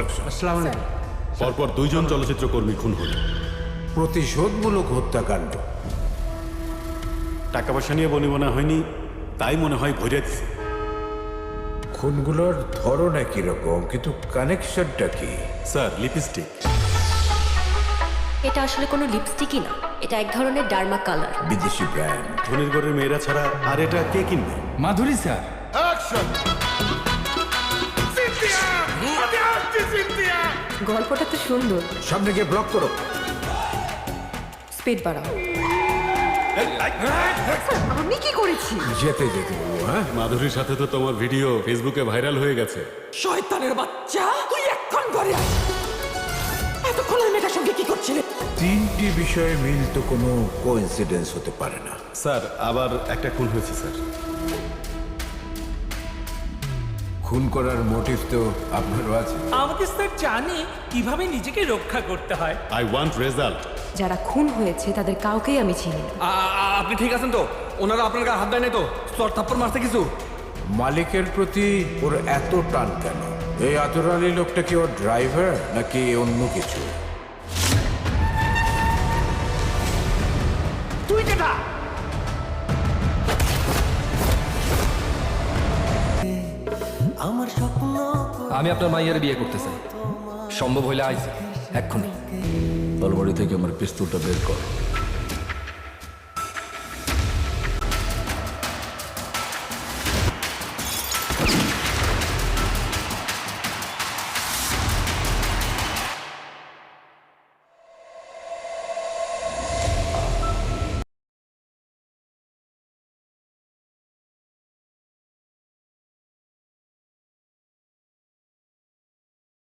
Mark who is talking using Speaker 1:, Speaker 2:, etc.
Speaker 1: আসসালামু আলাইকুম।
Speaker 2: পরপর দুইজন চলচ্চিত্র কর্মী খুন হল।
Speaker 1: প্রতিশোধমূলক হত্যাকাণ্ড।
Speaker 2: টাকা পয়সা নিয়ে বনিবনা হয়নি, তাই মনে হয় ভরে দিছে।
Speaker 1: খুনগুলোর ধরন একই রকম, কিন্তু কানেকশনটা কি?
Speaker 2: Sir, lipstick.
Speaker 3: এটা আসলে কোনো লিপস্টিকই না, এটা এক ধরনের ডার্মা কালার।
Speaker 1: বিদেশি ব্র্যান্ড।
Speaker 2: ধনির ঘরের মেয়েরা ছাড়া আর এটা কে কিনবে?
Speaker 4: মাধুরী স্যার,
Speaker 3: গল্পটা তো সুন্দর।
Speaker 1: সামনে গিয়ে ব্লক করো।
Speaker 3: স্পিড বাড়াও। আমি কি করেছি?
Speaker 1: যেতে যেতে বলবো। হ্যাঁ,
Speaker 2: মাধুরীর সাথে তো তোমার ভিডিও ফেসবুকে ভাইরাল হয়ে গেছে।
Speaker 5: শয়তানের বাচ্চা, তুই এক্ষণ ঘরে আস। এতক্ষণ ওই মেয়েটার সঙ্গে কি করছিলে?
Speaker 1: তিনটি বিষয়ে মিল তো কোনো কোইন্সিডেন্স হতে পারে না।
Speaker 2: স্যার, আবার একটা খুন হয়েছে স্যার।
Speaker 1: খুন করার মোটিভ তো আপনারও আছে।
Speaker 5: আমাদের স্যার জানে কিভাবে নিজেকে রক্ষা করতে হয়।
Speaker 2: I want result.
Speaker 3: যারা খুন হয়েছে তাদের কাউকেই আমি চিনি না।
Speaker 4: আপনি ঠিক আছেন তো? ওনারা আপনার গায়ে হাত দেয় নাই তো? চর থাপ্পড় মারছে কিছু?
Speaker 1: মালিকের প্রতি ওর এত টান কেন? এই আতর আলী লোকটা কি ওর ড্রাইভার নাকি অন্য কিছু?
Speaker 5: তুই কেটা?
Speaker 4: আমি আপনার মাইয়ার বিয়ে করতে চাই, সম্ভব হইলে আইজ এক্ষুনি।
Speaker 6: তলবাড়ি থেকে আমার পিস্তলটা বের কর।